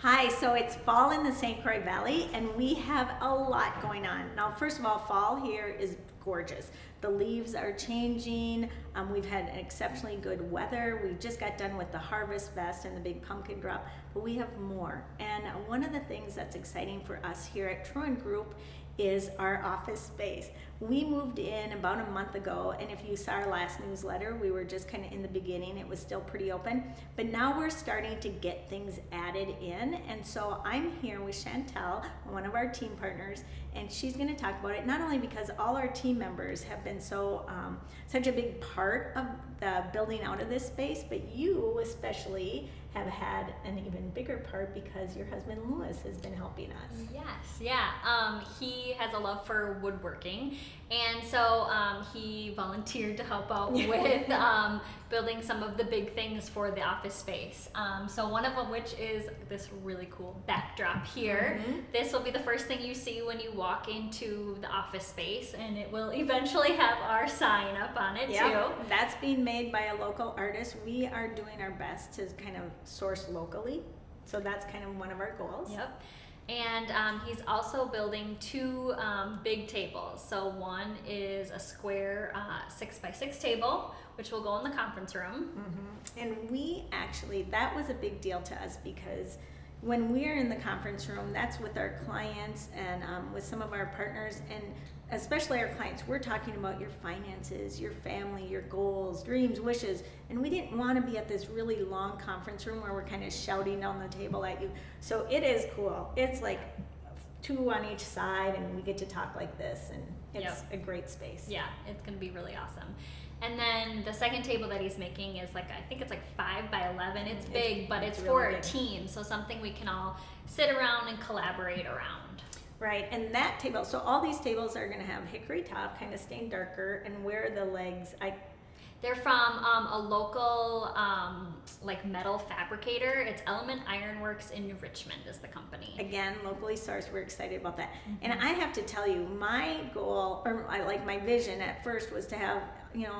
Hi, so it's fall in the St. Croix Valley and we have a lot going on. Now, first of all, fall here is gorgeous. The leaves are changing. We've had exceptionally good weather. We just got done with the harvest fest and the big pumpkin drop, but we have more. And one of the things that's exciting for us here at Truen Group is our office space. We moved in about a month ago, and if you saw our last newsletter, we were just kind of in the beginning. It was still pretty open, but now we're starting to get things added in. And so I'm here with Chantel, one of our team partners, and she's going to talk about it, not only because all our team members have been such a big part of the building out of this space, but you especially have had an even bigger part because your husband Louis has been helping us. Yes, yeah. He has a love for woodworking, and so he volunteered to help out with building some of the big things for the office space. So one of them, which is this really cool backdrop here. Mm-hmm. This will be the first thing you see when you walk into the office space, and it will eventually have our sign up on it too. That's being made by a local artist. We are doing our best to kind of source locally, so that's kind of one of our goals. Yep. And he's also building two big tables. So one is a square 6x6 table, which will go in the conference room. Mm-hmm. And that was a big deal to us because when we're in the conference room, that's with our clients and with some of our partners, and especially our clients, we're talking about your finances, your family, your goals, dreams, wishes, and we didn't want to be at this really long conference room where we're kind of shouting down the table at you. So it is cool. It's like two on each side, and we get to talk like this, and it's a great space. Yeah, it's going to be really awesome. And then the second table that he's making is I think it's 5 by 11. It's big, but it's for a team, so something we can all sit around and collaborate around. Right, and that table, so all these tables are going to have hickory top, kind of stained darker, and where are the legs? They're from a local metal fabricator. It's Element Ironworks in Richmond is the company. Again, locally sourced. We're excited about that. Mm-hmm. And I have to tell you, my goal, or my vision at first was to have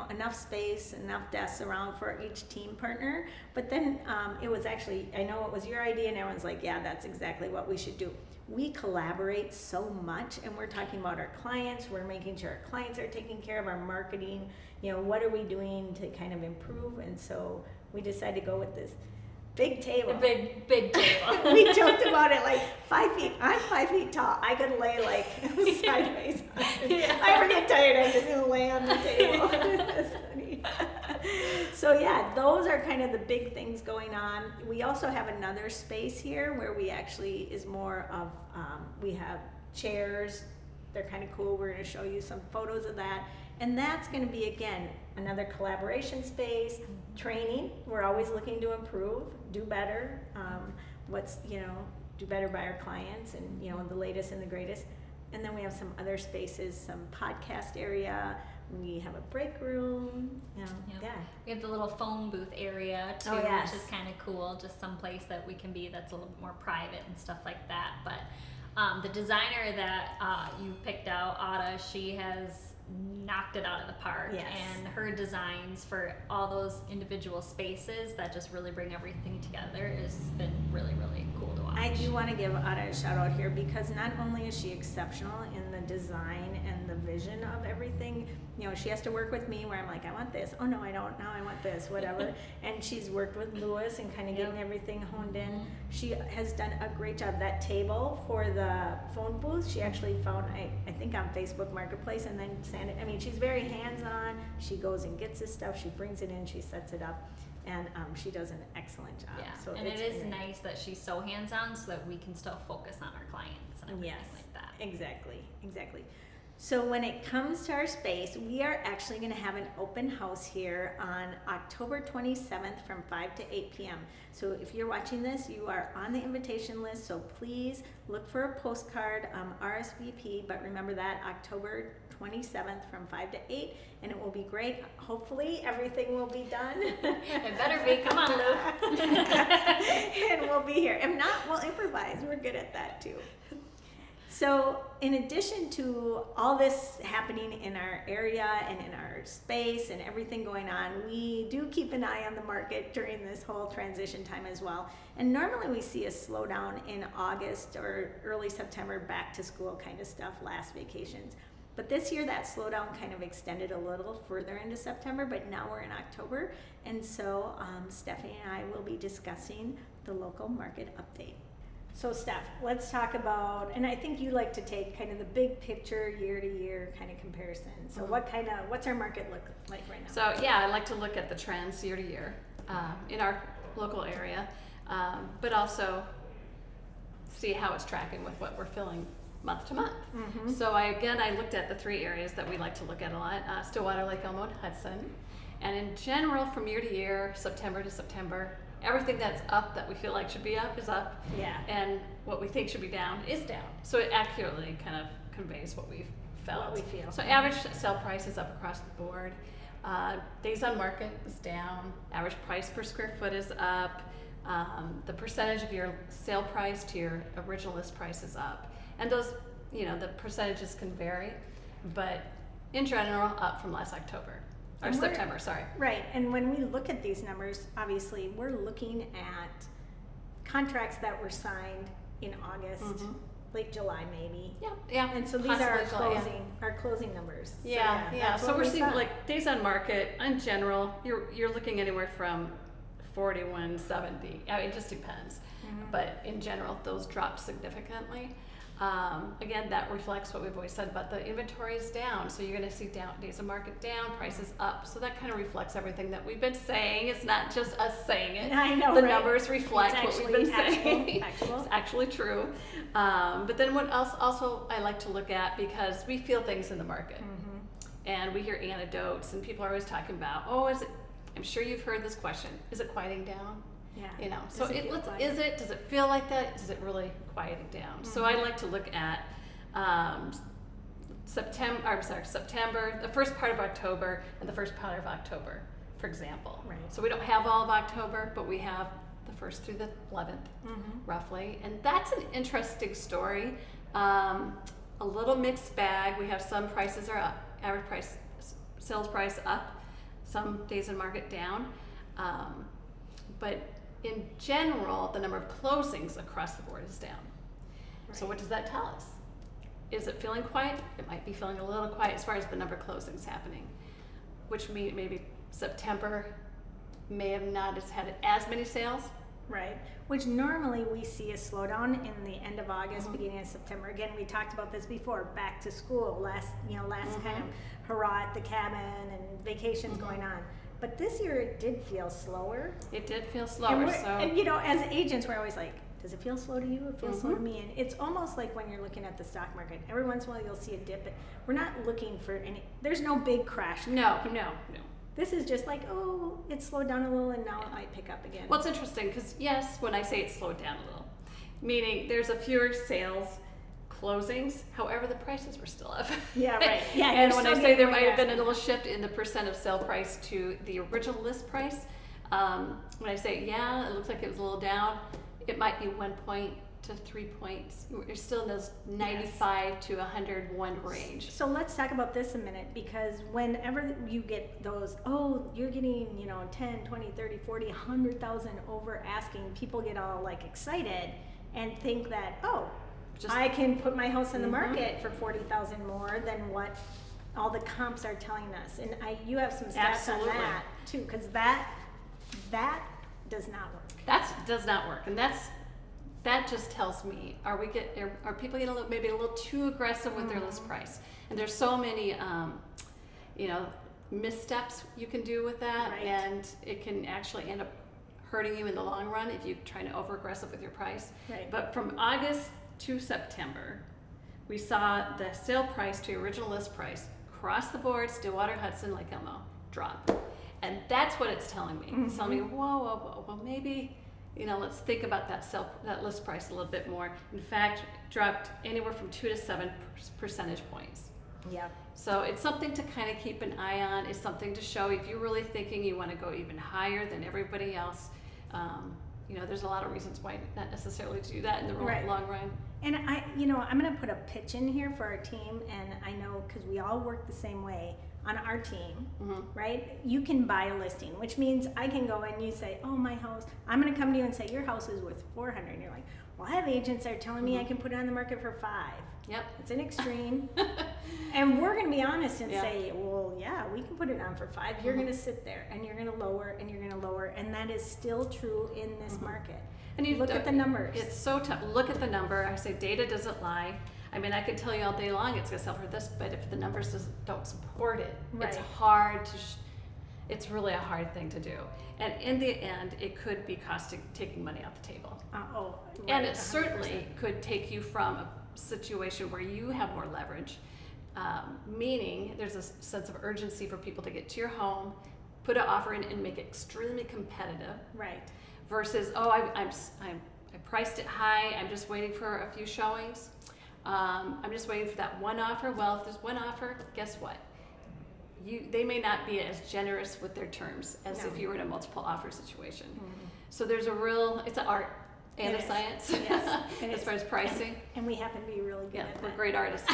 enough space, enough desks around for each team partner. But then it was actually, I know it was your idea, and everyone's like, yeah, that's exactly what we should do. We collaborate so much, and we're talking about our clients. We're making sure our clients are taken care of, our marketing. What are we doing to kind of improve? And so we decided to go with this big table. A big table. We joked about it 5 feet. I'm 5 feet tall. I could lay sideways. Yeah. I ever get tired, I'm just going to lay on the table. That's funny. So yeah, those are kind of the big things going on. We also have another space here where we actually is more of, we have chairs. They're kind of cool. We're going to show you some photos of that. And that's going to be, again, another collaboration space, training. We're always looking to improve, do better, do better by our clients and, the latest and the greatest. And then we have some other spaces, some podcast area. We have a break room. Yep. Yeah. We have the little phone booth area too, which is kind of cool. Just some place that we can be that's a little bit more private and stuff like that. But the designer that you picked out, Ada, she has knocked it out of the park. Yes. And her designs for all those individual spaces that just really bring everything together has been really, really cool to watch. I do want to give Ada a shout out here because not only is she exceptional in the design and the vision of everything, she has to work with me where I'm like, I want this. Oh no, I don't. Now I want this, whatever. And she's worked with Louis and kind of getting everything honed in. She has done a great job. That table for the phone booth, she actually found, I think on Facebook Marketplace, and then sand it. I mean, she's very hands-on. She goes and gets this stuff. She brings it in. She sets it up. And she does an excellent job. Yeah, so and it is nice that she's so hands-on so that we can still focus on our clients and everything like that. Exactly. So when it comes to our space, we are actually going to have an open house here on October 27th from 5 to 8 p.m. So if you're watching this, you are on the invitation list, so please look for a postcard, RSVP, but remember that October 27th from 5 to 8, and it will be great. Hopefully everything will be done. It better be. Come on, Lou. And we'll be here. If not, we'll improvise. We're good at that too. So in addition to all this happening in our area and in our space and everything going on, we do keep an eye on the market during this whole transition time as well. And normally we see a slowdown in August or early September, back to school kind of stuff, last vacations. But this year that slowdown kind of extended a little further into September, but now we're in October. And so Stephanie and I will be discussing the local market update. So Steph, let's talk about, and I think you like to take kind of the big picture year to year kind of comparison. So what's our market look like right now? So yeah, I like to look at the trends year to year in our local area, but also see how it's tracking with what we're filling month to month. Mm-hmm. So I looked at the three areas that we like to look at a lot, Stillwater, Lake Elmo, and Hudson. And in general, from year to year, September to September, everything that's up that we feel like should be up is up. Yeah. And what we think should be down is down. So it accurately kind of conveys what we've felt. What we feel. So average sale price is up across the board. Days on market is down. Average price per square foot is up. The percentage of your sale price to your original list price is up. And those, the percentages can vary, but in general, up from last October. Or September, sorry. Right, and when we look at these numbers, obviously, we're looking at contracts that were signed in August, late July maybe. Yeah. And so these are our closing numbers. Yeah. So So we're seeing saw. like days on market in general. You're looking anywhere from 41, 70. I mean, it just depends. But in general, those drop significantly. Again, that reflects what we've always said about the inventory is down. So you're going to see days of market down, prices up. So that kind of reflects everything that we've been saying. It's not just us saying it. I know, the right? numbers reflect It's what we've been actually saying. actual. It's actually true. But then what else also I like to look at, because we feel things in the market. And we hear anecdotes, and people are always talking about, I'm sure you've heard this question, is it quieting down? Yeah. So does it feel like that? Is it really quieting down? So I like to look at September, the first part of October, and the first part of October, for example. Right. So we don't have all of October, but we have the 1st through the 11th, roughly. And that's an interesting story. A little mixed bag. We have some prices are up, average price, sales price up, some days in market down. But in general, the number of closings across the board is down. Right. So what does that tell us? Is it feeling quiet? It might be feeling a little quiet as far as the number of closings happening, which means maybe September may have not had as many sales. Right, which normally we see a slowdown in the end of August, beginning of September. Again, we talked about this before, back to school, last kind of hurrah at the cabin and vacations going on. But this year it did feel slower. It did feel slower. And as agents, we're always like, does it feel slow to you? It feels slow to me. And it's almost like when you're looking at the stock market. Every once in a while you'll see a dip, but we're not looking for there's no big crash. No. This is just like, it slowed down a little and now it might pick up again. Well, it's interesting because, yes, when I say it slowed down a little, meaning there's a fewer sales closings, however, the prices were still up. Yeah, right. Yeah, and when I say there might have been a little shift in the percent of sale price to the original list price, when I say, it looks like it was a little down, it might be 1 point to 3 points. You're still in those 95 to 101 range. So let's talk about this a minute, because whenever you get those, you're getting, 10, 20, 30, 40, 100,000 over asking, people get all like excited and think that, I can put my house in the market for 40,000 more than what all the comps are telling us. And you have some stats on that too, because that does not work. That does not work, and that just tells me, are people getting maybe a little too aggressive with their list price? And there's so many, missteps you can do with that, and it can actually end up hurting you in the long run if you're trying to over aggressive with your price. Right. But from August to September, we saw the sale price to original list price across the board, Stillwater, Hudson, Lake Elmo, drop. And that's what it's telling me. It's telling me, whoa, well maybe, let's think about that list price a little bit more. In fact, dropped anywhere from 2 to 7 percentage points. Yeah. So it's something to kind of keep an eye on. It's something to show if you're really thinking you want to go even higher than everybody else. There's a lot of reasons why not necessarily to do that in the long run. And I'm going to put a pitch in here for our team, and I know because we all work the same way on our team, right? You can buy a listing, which means I can go and you say, oh, my house, I'm going to come to you and say, your house is worth 400. And you're like, well, I have agents that are telling me I can put it on the market for 5. Yep. It's an extreme. And we're going to be honest and say, well, yeah, we can put it on for 5. You're going to sit there and you're going to lower and you're going to lower. And that is still true in this market. And you look at the numbers. It's so tough. Look at the number. I say data doesn't lie. I mean, I could tell you all day long it's going to sell for this, but if the numbers don't support it, it's hard to, it's really a hard thing to do. And in the end, it could be taking money off the table. And it 100%. Certainly could take you from a situation where you have more leverage, meaning there's a sense of urgency for people to get to your home, put an offer in and make it extremely competitive. Right. Versus, I priced it high, I'm just waiting for a few showings. I'm just waiting for that one offer. Well, if there's one offer, guess what? They may not be as generous with their terms as if you were in a multiple offer situation. So there's it's an art and a science as far as pricing. And we happen to be really good at that. We're great artists.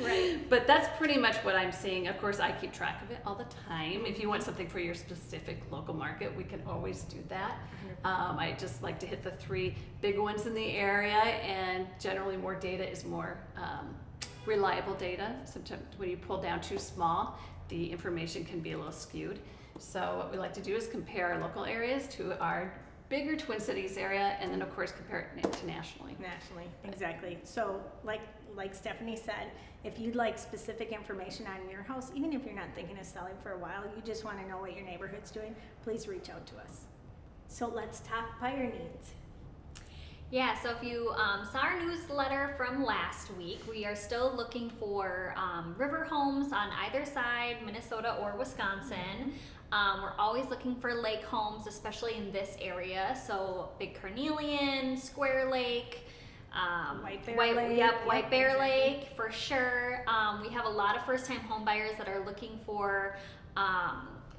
Right. But that's pretty much what I'm seeing. Of course, I keep track of it all the time. If you want something for your specific local market, we can always do that. I just like to hit the 3 big ones in the area, and generally more data is more reliable data. Sometimes when you pull down too small, the information can be a little skewed. So what we like to do is compare our local areas to our bigger Twin Cities area, and then of course compare it to nationally. Exactly. So like Stephanie said, if you'd like specific information on your house, even if you're not thinking of selling for a while, you just want to know what your neighborhood's doing, please reach out to us. So let's talk buyer needs. Yeah, so if you saw our newsletter from last week, we are still looking for river homes on either side, Minnesota or Wisconsin. We're always looking for lake homes, especially in this area. So Big Carnelian, Square Lake, White Bear Lake for sure. We have a lot of first-time home buyers that are looking for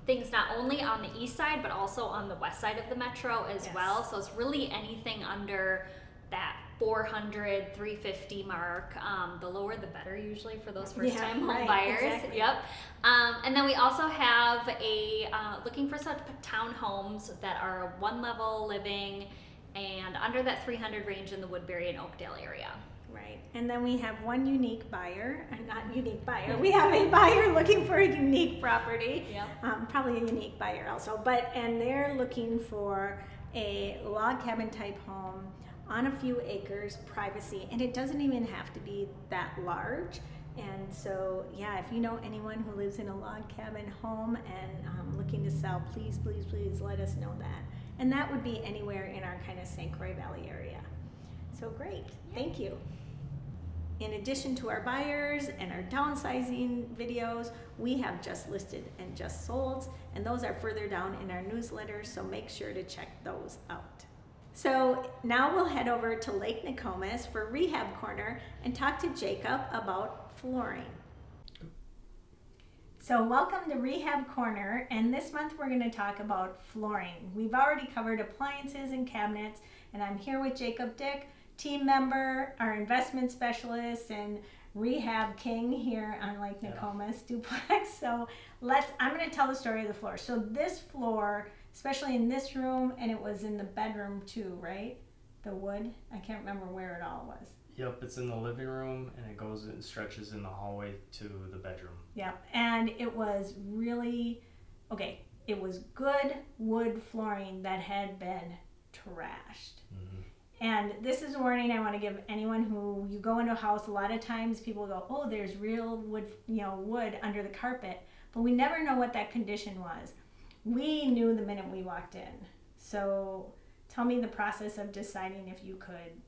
things not only on the east side, but also on the west side of the metro as well. So it's really anything under that 400, 350 mark. The lower the better usually for those first-time home buyers. Exactly. Yep. And then we also have looking for some townhomes that are one-level living and under that 300 range in the Woodbury and Oakdale area. Right. And then we have one unique buyer, we have a buyer looking for a unique property. Yep. Probably a unique buyer also, and they're looking for a log cabin type home on a few acres, privacy, and it doesn't even have to be that large. And so, if you know anyone who lives in a log cabin home and looking to sell, please let us know that. And that would be anywhere in our kind of St. Croix Valley area. So great, thank you. In addition to our buyers and our downsizing videos, we have just listed and just sold, and those are further down in our newsletter, so make sure to check those out. So now we'll head over to Lake Nokomis for Rehab Corner and talk to Jacob about flooring. So welcome to Rehab Corner, and this month we're going to talk about flooring. We've already covered appliances and cabinets, and I'm here with Jacob Dick, team member, our investment specialist, and rehab king here on Lake Nokomis duplex. So I'm going to tell the story of the floor. So this floor, especially in this room, and it was in the bedroom too, right? The wood, I can't remember where it all was. Yep, it's in the living room, and it goes and stretches in the hallway to the bedroom. Yep, and it was really, it was good wood flooring that had been trashed. And this is a warning I want to give anyone who, you go into a house, a lot of times people go, oh, there's real wood, wood under the carpet, but we never know what that condition was. We knew the minute we walked in. So tell me the process of deciding if you could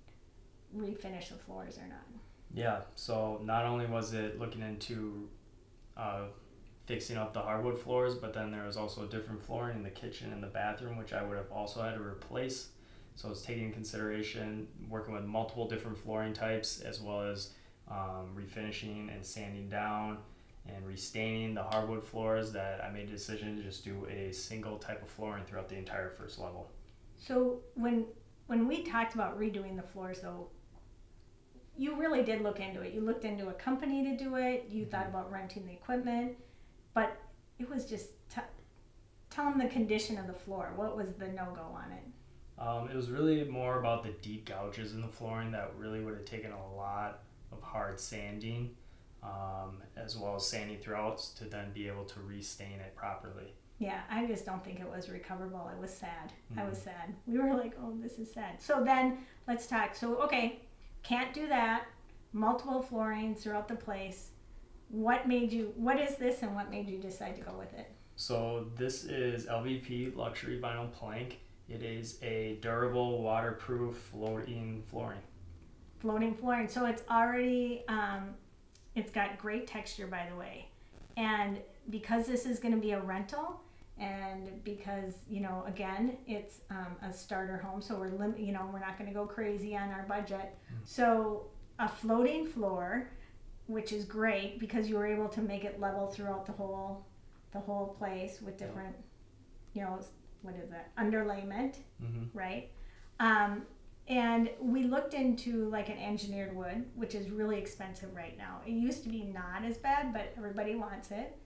refinish the floors or not. Yeah, so not only was it looking into fixing up the hardwood floors, but then there was also different flooring in the kitchen and the bathroom, which I would have also had to replace. So it's taking into consideration working with multiple different flooring types, as well as refinishing and sanding down and restaining the hardwood floors, that I made a decision to just do a single type of flooring throughout the entire first level. So when when we talked about redoing the floors, though, you really did look into it. You looked into a company to do it. You thought about renting the equipment, but it was just tell them the condition of the floor. What was the no-go on it? It was really more about the deep gouges in the flooring that really would have taken a lot of hard sanding, as well as sanding throughout to then be able to restain it properly. Yeah, I just don't think it was recoverable. I was sad. I was sad. We were like, oh, this is sad. So then let's talk. So, okay, can't do that. Multiple floorings throughout the place. What is this and what made you decide to go with it? So this is LVP luxury vinyl plank. It is a durable, waterproof, floating flooring. Floating flooring. So it's already, it's got great texture, by the way. And because this is going to be a rental, and because, again, it's a starter home, so we're not going to go crazy on our budget. So a floating floor, which is great because you were able to make it level throughout the whole place with different, what is that, underlayment, right? And we looked into like an engineered wood, which is really expensive right now. It used to be not as bad, but everybody wants it.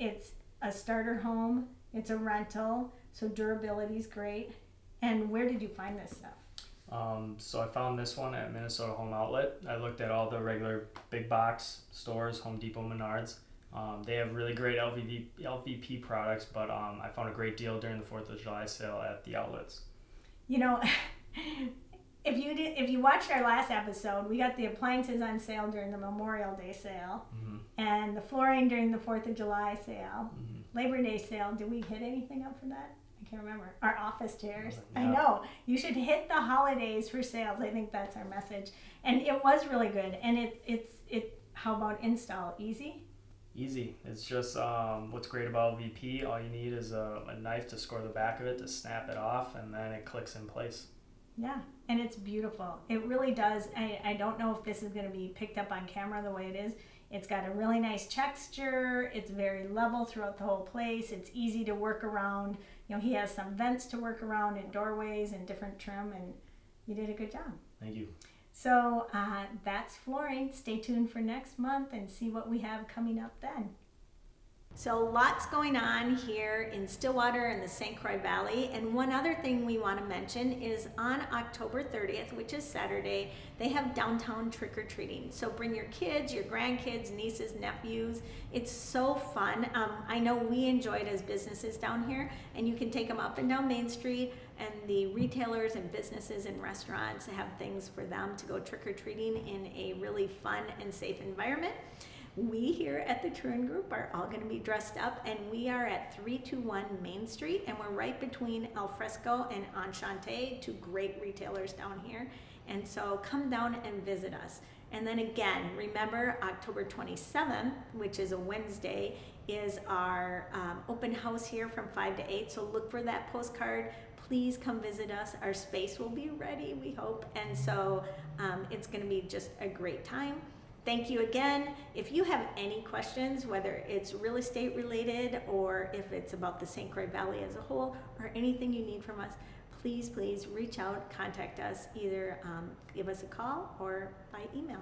It's a starter home, it's a rental, so durability is great. And where did you find this stuff? So I found this one at Minnesota Home Outlet. I looked at all the regular big box stores, Home Depot, Menards. They have really great LVP products, but I found a great deal during the 4th of July sale at the outlets. If you watched our last episode, we got the appliances on sale during the Memorial Day sale, and the flooring during the 4th of July sale, Labor Day sale. Did we hit anything up for that? I can't remember. Our office chairs. Yeah. I know. You should hit the holidays for sales. I think that's our message. And it was really good. And how about install? Easy? Easy. It's just what's great about LVP, all you need is a knife to score the back of it to snap it off, and then it clicks in place. Yeah, and it's beautiful. It really does. I don't know if this is going to be picked up on camera the way it is. It's got a really nice texture. It's very level throughout the whole place. It's easy to work around. He has some vents to work around and doorways and different trim, and you did a good job. Thank you. So that's flooring. Stay tuned for next month and see what we have coming up then. So lots going on here in Stillwater and the St. Croix Valley. And one other thing we want to mention is on October 30th, which is Saturday, they have downtown trick-or-treating. So bring your kids, your grandkids, nieces, nephews. It's so fun. I know we enjoy it as businesses down here, and you can take them up and down Main Street, and the retailers and businesses and restaurants have things for them to go trick-or-treating in a really fun and safe environment. We here at the Truen Group are all going to be dressed up, and we are at 321 Main Street, and we're right between Al Fresco and Enchante, two great retailers down here. And so come down and visit us. And then again, remember October 27th, which is a Wednesday, is our open house here from 5 to 8. So look for that postcard. Please come visit us. Our space will be ready, we hope. And so it's going to be just a great time. Thank you again. If you have any questions, whether it's real estate related or if it's about the St. Croix Valley as a whole or anything you need from us, please reach out, contact us, either give us a call or by email.